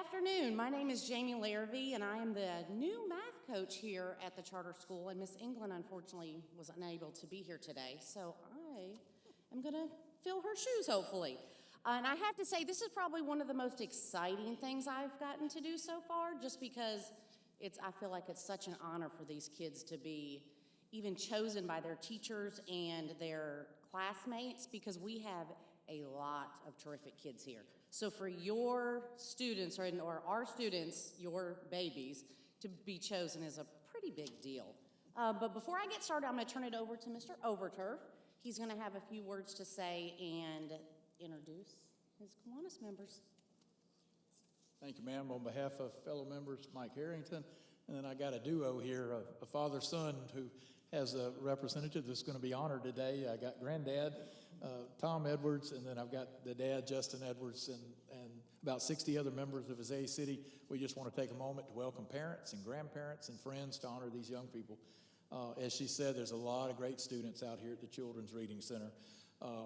afternoon. My name is Jamie Larrabee, and I am the new math coach here at the charter school. And Miss England, unfortunately, was unable to be here today, so I am going to fill her shoes, hopefully. And I have to say, this is probably one of the most exciting things I've gotten to do so far, just because I feel like it's such an honor for these kids to be even chosen by their teachers and their classmates, because we have a lot of terrific kids here. So for your students, or our students, your babies, to be chosen is a pretty big deal. But before I get started, I'm going to turn it over to Mr. Overturf. He's going to have a few words to say and introduce his Kiwanis members. Thank you, ma'am. On behalf of fellow members, Mike Harrington, and then I got a duo here, a father-son who has a representative that's going to be honored today. I got granddad, Tom Edwards, and then I've got the dad, Justin Edwards, and about 60 other members of his A City. We just want to take a moment to welcome parents and grandparents and friends to honor these young people. As she said, there's a lot of great students out here at the Children's Reading Center.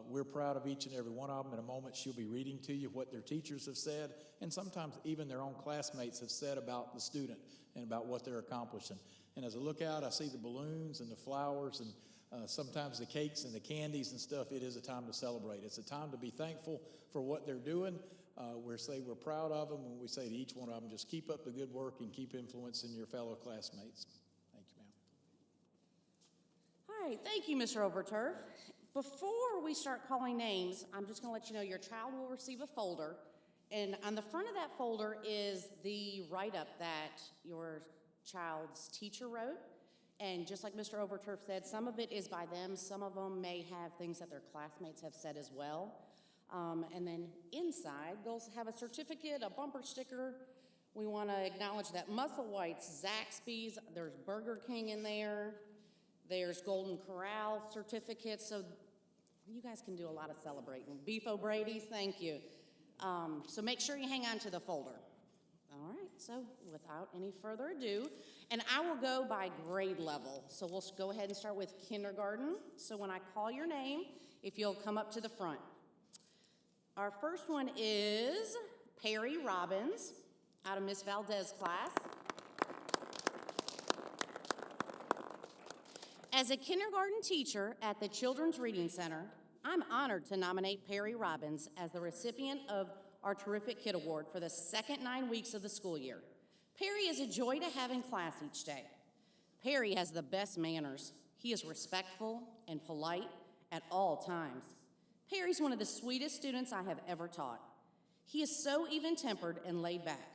We're proud of each and every one of them. In a moment, she'll be reading to you what their teachers have said, and sometimes even their own classmates have said about the student and about what they're accomplishing. And as I look out, I see the balloons and the flowers and sometimes the cakes and the candies and stuff. It is a time to celebrate. It's a time to be thankful for what they're doing. We're proud of them, and we say to each one of them, just keep up the good work and keep influencing your fellow classmates. Thank you, ma'am. All right, thank you, Mr. Overturf. Before we start calling names, I'm just going to let you know your child will receive a folder, and on the front of that folder is the write-up that your child's teacher wrote. And just like Mr. Overturf said, some of it is by them, some of them may have things that their classmates have said as well. And then inside, they'll have a certificate, a bumper sticker. We want to acknowledge that Musselwhite's, Zaxby's, there's Burger King in there, there's Golden Corral certificates, so you guys can do a lot of celebrating. Beef O'Brady's, thank you. So make sure you hang on to the folder. All right, so without any further ado, and I will go by grade level. So we'll go ahead and start with kindergarten. So when I call your name, if you'll come up to the front. Our first one is Perry Robbins out of Miss Valdez's class. As a kindergarten teacher at the Children's Reading Center, I'm honored to nominate Perry Robbins as the recipient of our Terrific Kid Award for the second 9 weeks of the school year. Perry is a joy to have in class each day. Perry has the best manners. He is respectful and polite at all times. Perry's one of the sweetest students I have ever taught. He is so even-tempered and laid back.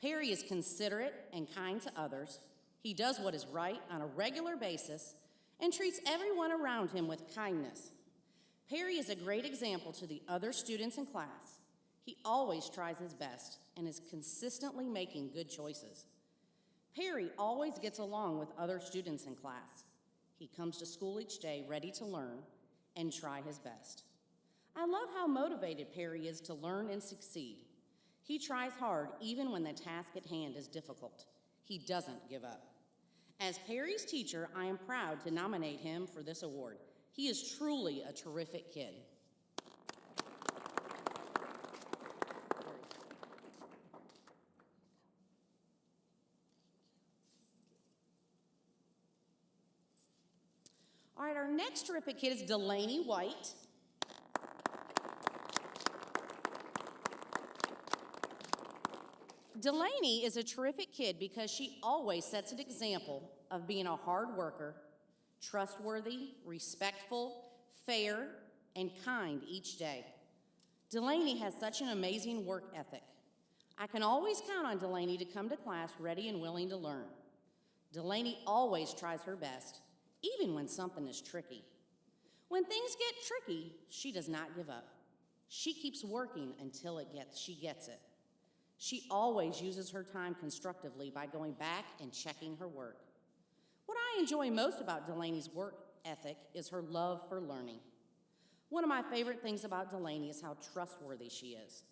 Perry is considerate and kind to others. He does what is right on a regular basis and treats everyone around him with kindness. Perry is a great example to the other students in class. He always tries his best and is consistently making good choices. Perry always gets along with other students in class. He comes to school each day ready to learn and try his best. I love how motivated Perry is to learn and succeed. He tries hard even when the task at hand is difficult. He doesn't give up. As Perry's teacher, I am proud to nominate him for this award. He is truly a terrific kid. All right, our next terrific kid is Delaney White. Delaney is a terrific kid because she always sets an example of being a hard worker, trustworthy, respectful, fair, and kind each day. Delaney has such an amazing work ethic. I can always count on Delaney to come to class ready and willing to learn. Delaney always tries her best, even when something is tricky. When things get tricky, she does not give up. She keeps working until she gets it. She always uses her time constructively by going back and checking her work. What I enjoy most about Delaney's work ethic is her love for learning. One of my favorite things about Delaney is how trustworthy she is.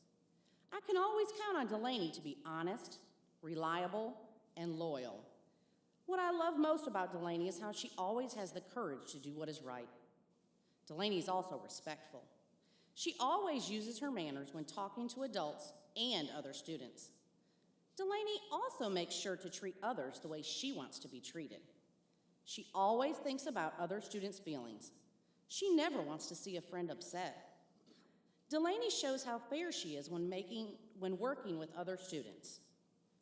I can always count on Delaney to be honest, reliable, and loyal. What I love most about Delaney is how she always has the courage to do what is right. Delaney is also respectful. She always uses her manners when talking to adults and other students. Delaney also makes sure to treat others the way she wants to be treated. She always thinks about other students' feelings. She never wants to see a friend upset. Delaney shows how fair she is when working with other students.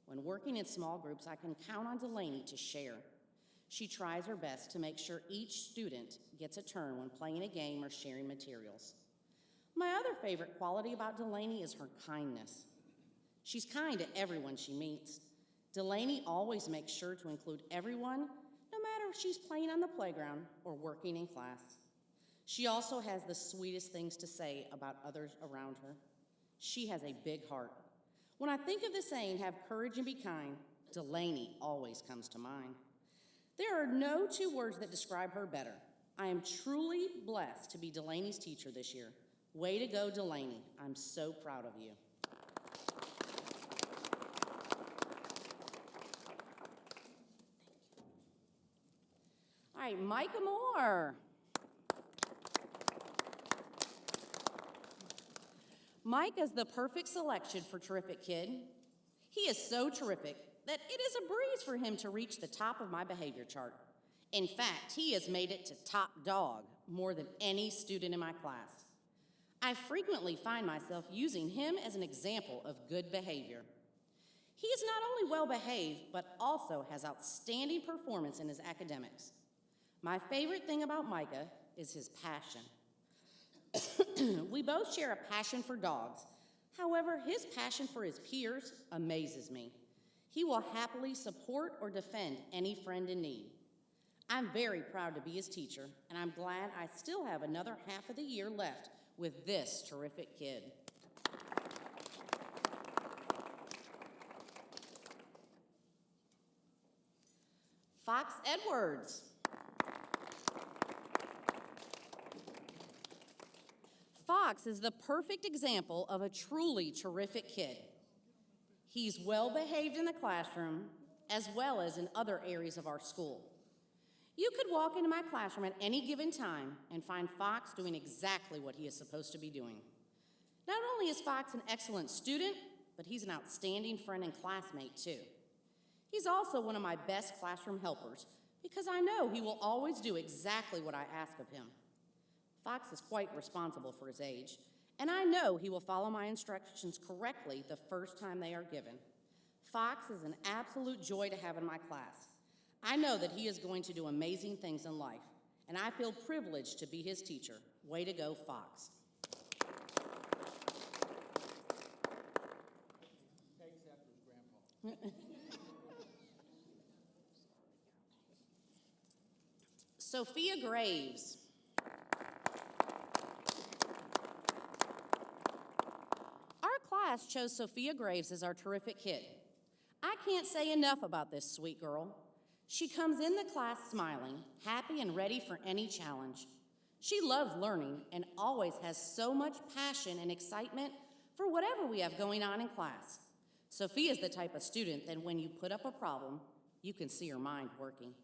When working in small groups, I can count on Delaney to share. She tries her best to make sure each student gets a turn when playing a game or sharing materials. My other favorite quality about Delaney is her kindness. She's kind to everyone she meets. Delaney always makes sure to include everyone, no matter if she's playing on the playground or working in class. She also has the sweetest things to say about others around her. She has a big heart. When I think of the saying, have courage and be kind, Delaney always comes to mind. There are no two words that describe her better. I am truly blessed to be Delaney's teacher this year. Way to go, Delaney. I'm so proud of you. All right, Micah Moore. Micah's the perfect selection for Terrific Kid. He is so terrific that it is a breeze for him to reach the top of my behavior chart. In fact, he has made it to top dog more than any student in my class. I frequently find myself using him as an example of good behavior. He is not only well behaved, but also has outstanding performance in his academics. My favorite thing about Micah is his passion. We both share a passion for dogs. However, his passion for his peers amazes me. He will happily support or defend any friend in need. I'm very proud to be his teacher, and I'm glad I still have another half of the year left with this terrific kid. Fox Edwards. Fox is the perfect example of a truly terrific kid. He's well behaved in the classroom as well as in other areas of our school. You could walk into my classroom at any given time and find Fox doing exactly what he is supposed to be doing. Not only is Fox an excellent student, but he's an outstanding friend and classmate too. He's also one of my best classroom helpers because I know he will always do exactly what I ask of him. Fox is quite responsible for his age, and I know he will follow my instructions correctly the first time they are given. Fox is an absolute joy to have in my class. I know that he is going to do amazing things in life, and I feel privileged to be his teacher. Way to go, Fox. Takes after his grandpa. Sophia Graves. Our class chose Sophia Graves as our terrific kid. I can't say enough about this sweet girl. She comes in the class smiling, happy and ready for any challenge. She loves learning and always has so much passion and excitement for whatever we have going on in class. Sophia is the type of student that when you put up a problem, you can see her mind working.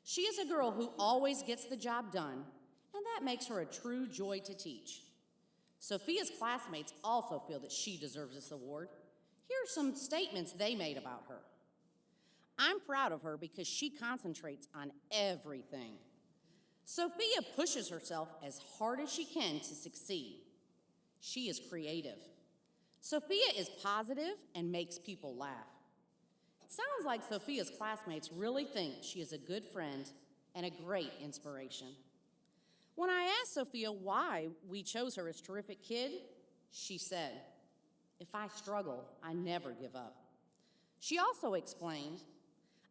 She is a girl who always gets the job done, and that makes her a true joy to teach. Sophia's classmates also feel that she deserves this award. Here are some statements they made about her. I'm proud of her because she concentrates on everything. Sophia pushes herself as hard as she can to succeed. She is creative. Sophia is positive and makes people laugh. It sounds like Sophia's classmates really think she is a good friend and a great inspiration. When I asked Sophia why we chose her as terrific kid, she said, "If I struggle, I never give up." She also explained,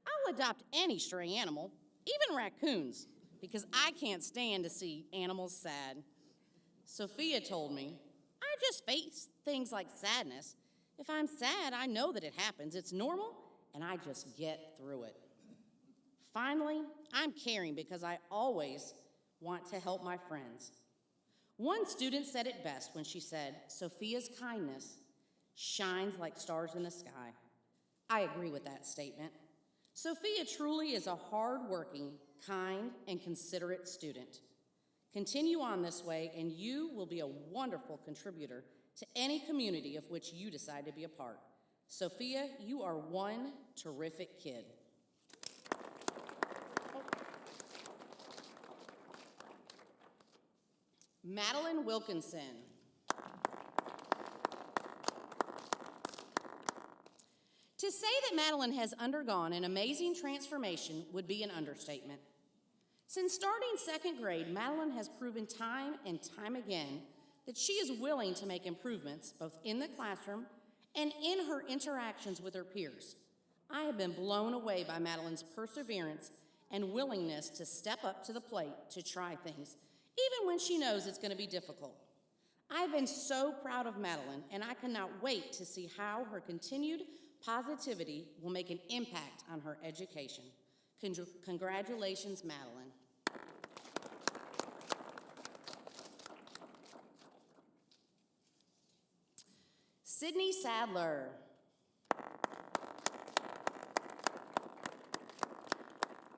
"I'll adopt any stray animal, even raccoons, because I can't stand to see animals sad." Sophia told me, "I just face things like sadness. If I'm sad, I know that it happens. It's normal, and I just get through it." Finally, I'm caring because I always want to help my friends. One student said it best when she said, "Sophia's kindness shines like stars in the sky." I agree with that statement. Sophia truly is a hard-working, kind, and considerate student. Continue on this way, and you will be a wonderful contributor to any community of which you decide to be a part. Sophia, you are one terrific kid. Madeline Wilkinson. To say that Madeline has undergone an amazing transformation would be an understatement. Since starting second grade, Madeline has proven time and time again that she is willing to make improvements both in the classroom and in her interactions with her peers. I have been blown away by Madeline's perseverance and willingness to step up to the plate to try things, even when she knows it's going to be difficult. I've been so proud of Madeline, and I cannot wait to see how her continued positivity will make an impact on her education. Congratulations, Madeline. Sydney Sadler.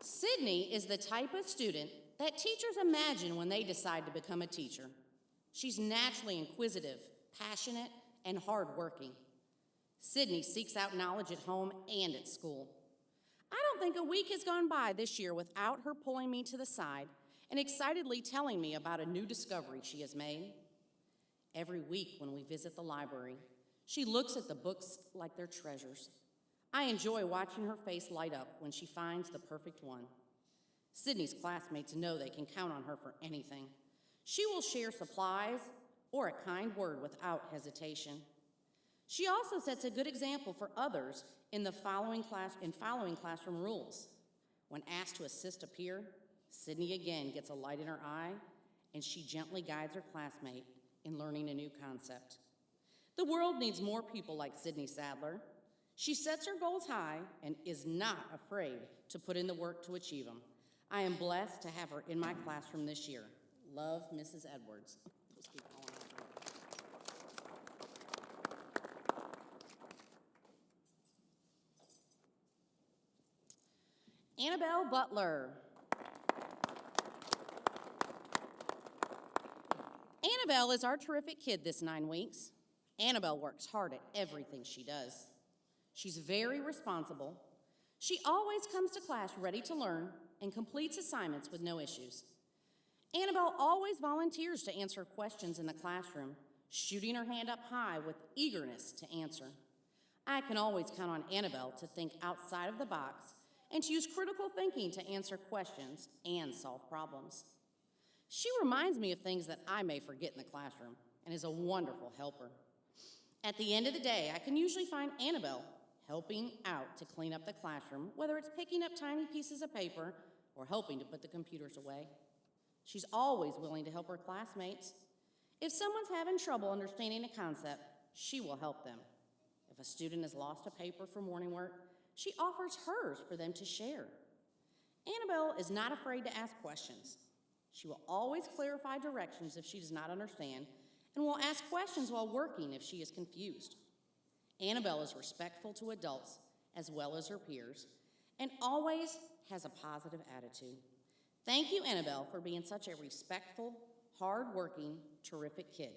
Sydney is the type of student that teachers imagine when they decide to become a teacher. She's naturally inquisitive, passionate, and hardworking. Sydney seeks out knowledge at home and at school. I don't think a week has gone by this year without her pulling me to the side and excitedly telling me about a new discovery she has made. Every week when we visit the library, she looks at the books like they're treasures. I enjoy watching her face light up when she finds the perfect one. Sydney's classmates know they can count on her for anything. She will share supplies or a kind word without hesitation. She also sets a good example for others in following classroom rules. When asked to assist a peer, Sydney again gets a light in her eye, and she gently guides her classmate in learning a new concept. The world needs more people like Sydney Sadler. She sets her goals high and is not afraid to put in the work to achieve them. I am blessed to have her in my classroom this year. Love, Mrs. Edwards. Annabelle Butler. Annabelle is our terrific kid this 9 weeks. Annabelle works hard at everything she does. She's very responsible. She always comes to class ready to learn and completes assignments with no issues. Annabelle always volunteers to answer questions in the classroom, shooting her hand up high with eagerness to answer. I can always count on Annabelle to think outside of the box and to use critical thinking to answer questions and solve problems. She reminds me of things that I may forget in the classroom and is a wonderful helper. At the end of the day, I can usually find Annabelle helping out to clean up the classroom, whether it's picking up tiny pieces of paper or helping to put the computers away. She's always willing to help her classmates. If someone's having trouble understanding a concept, she will help them. If a student has lost a paper for morning work, she offers hers for them to share. Annabelle is not afraid to ask questions. She will always clarify directions if she does not understand, and will ask questions while working if she is confused. Annabelle is respectful to adults as well as her peers, and always has a positive attitude. Thank you, Annabelle, for being such a respectful, hard-working, terrific kid.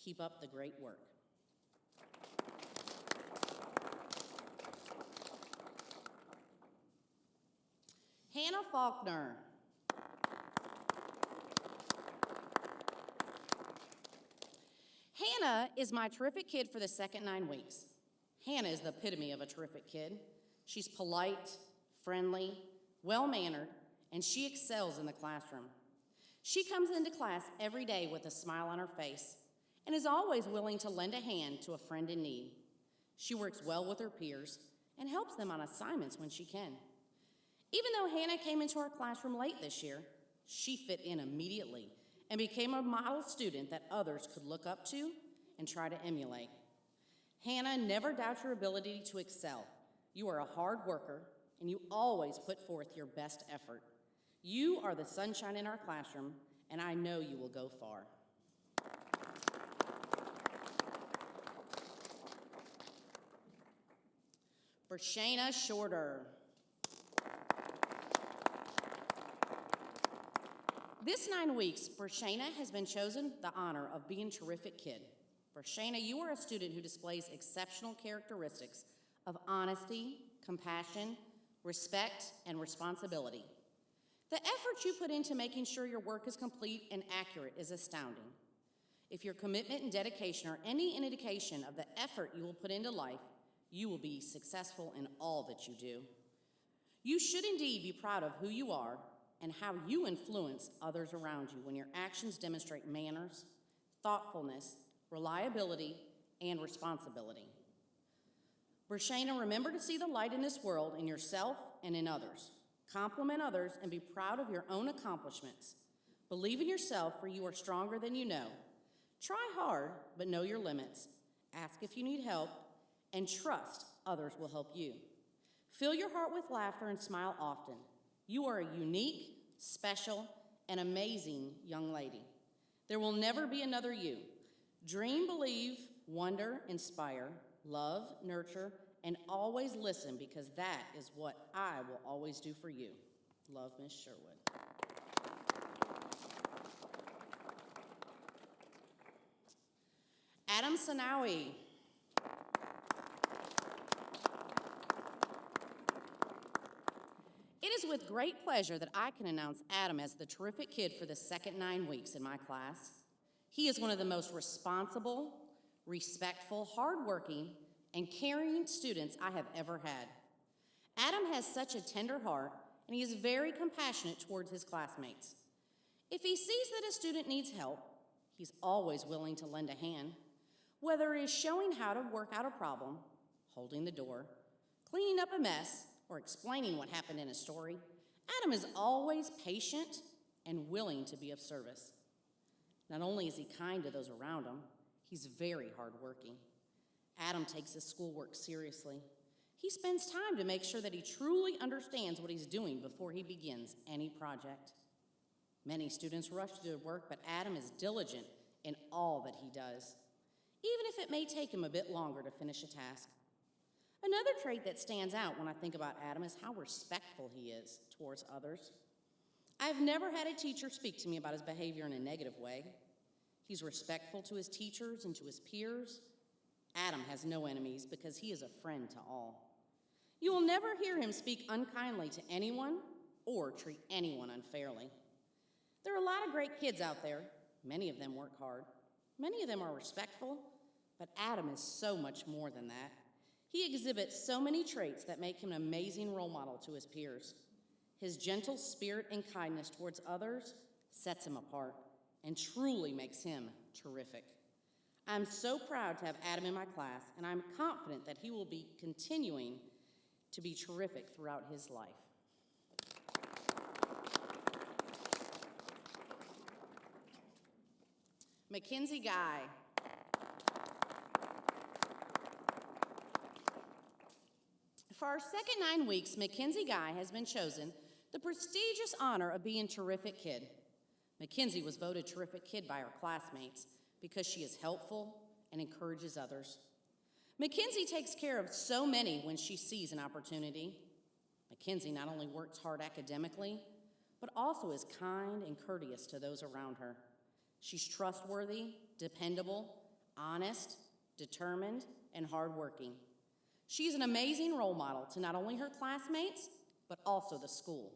Keep up the great work. Hannah Faulkner. Hannah is my terrific kid for the second 9 weeks. Hannah is the epitome of a terrific kid. She's polite, friendly, well-mannered, and she excels in the classroom. She comes into class every day with a smile on her face and is always willing to lend a hand to a friend in need. She works well with her peers and helps them on assignments when she can. Even though Hannah came into our classroom late this year, she fit in immediately and became a model student that others could look up to and try to emulate. Hannah, never doubt your ability to excel. You are a hard worker, and you always put forth your best effort. You are the sunshine in our classroom, and I know you will go far. Brashana Shorter. This 9 weeks, Bershana has been chosen the honor of being terrific kid. Bershana, you are a student who displays exceptional characteristics of honesty, compassion, respect, and responsibility. The effort you put into making sure your work is complete and accurate is astounding. If your commitment and dedication are any indication of the effort you will put into life, you will be successful in all that you do. You should indeed be proud of who you are and how you influence others around you when your actions demonstrate manners, thoughtfulness, reliability, and responsibility. Bershana, remember to see the light in this world in yourself and in others. Compliment others and be proud of your own accomplishments. Believe in yourself, for you are stronger than you know. Try hard, but know your limits. Ask if you need help, and trust others will help you. Fill your heart with laughter and smile often. You are a unique, special, and amazing young lady. There will never be another you. Dream, believe, wonder, inspire, love, nurture, and always listen, because that is what I will always do for you. Love, Miss Sherwood. Adam Sanawi. It is with great pleasure that I can announce Adam as the terrific kid for the second 9 weeks in my class. He is one of the most responsible, respectful, hardworking, and caring students I have ever had. Adam has such a tender heart, and he is very compassionate towards his classmates. If he sees that a student needs help, he's always willing to lend a hand, whether it is showing how to work out a problem, holding the door, cleaning up a mess, or explaining what happened in a story. Adam is always patient and willing to be of service. Not only is he kind to those around him, he's very hardworking. Adam takes his schoolwork seriously. He spends time to make sure that he truly understands what he's doing before he begins any project. Many students rush to their work, but Adam is diligent in all that he does, even if it may take him a bit longer to finish a task. Another trait that stands out when I think about Adam is how respectful he is towards others. I've never had a teacher speak to me about his behavior in a negative way. He's respectful to his teachers and to his peers. Adam has no enemies because he is a friend to all. You will never hear him speak unkindly to anyone or treat anyone unfairly. There are a lot of great kids out there. Many of them work hard. Many of them are respectful, but Adam is so much more than that. He exhibits so many traits that make him an amazing role model to his peers. His gentle spirit and kindness towards others sets him apart and truly makes him terrific. I'm so proud to have Adam in my class, and I'm confident that he will be continuing to be terrific throughout his life. Mackenzie Guy. For our second 9 weeks, Mackenzie Guy has been chosen the prestigious honor of being Terrific Kid. Mackenzie was voted Terrific Kid by her classmates because she is helpful and encourages others. Mackenzie takes care of so many when she sees an opportunity. Mackenzie not only works hard academically, but also is kind and courteous to those around her. She's trustworthy, dependable, honest, determined, and hardworking. She's an amazing role model to not only her classmates, but also the school.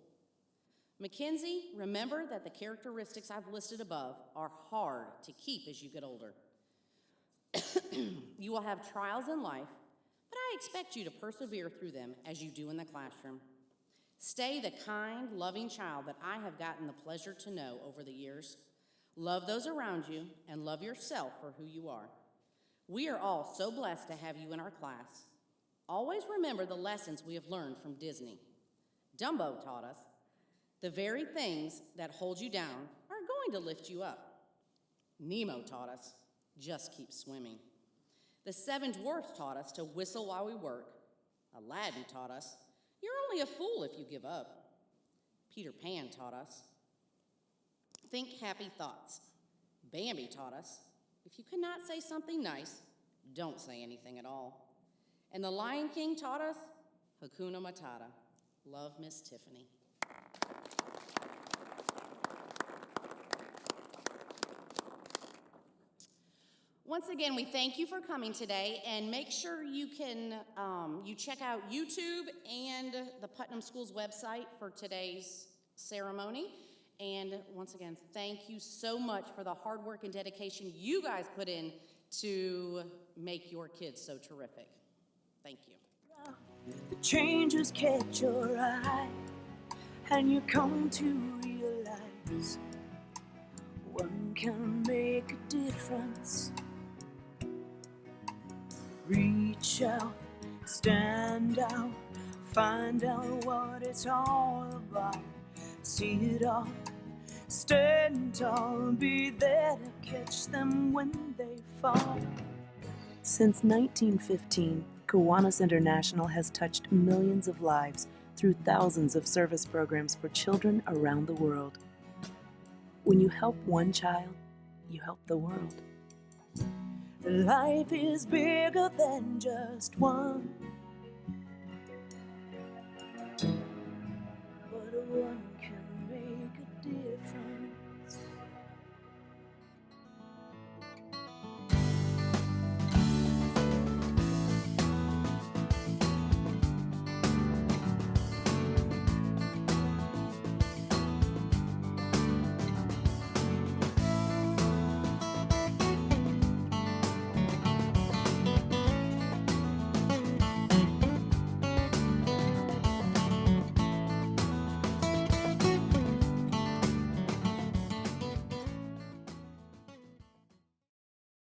Mackenzie, remember that the characteristics I've listed above are hard to keep as you get older. You will have trials in life, but I expect you to persevere through them as you do in the classroom. Stay the kind, loving child that I have gotten the pleasure to know over the years. Love those around you and love yourself for who you are. We are all so blessed to have you in our class. Always remember the lessons we have learned from Disney. Dumbo taught us, the very things that hold you down are going to lift you up. Nemo taught us, just keep swimming. The Seven Dwarfs taught us to whistle while we work. Aladdin taught us, you're only a fool if you give up. Peter Pan taught us, think happy thoughts. Bambi taught us, if you cannot say something nice, don't say anything at all. And the Lion King taught us, Hakuna Matata. Love, Miss Tiffany. Once again, we thank you for coming today, and make sure you can you check out YouTube and the Putnam Schools website for today's ceremony. And once again, thank you so much for the hard work and dedication you guys put in to make your kids so terrific. Thank you. The changes catch your eye, and you come to realize one can make a difference. Reach out, stand out, find out what it's all about. See it all, stand tall, be there to catch them when they fall. Since 1915, Kiwanis International has touched millions of lives through thousands of service programs for children around the world. When you help one child, you help the world. Life is bigger than just one, but one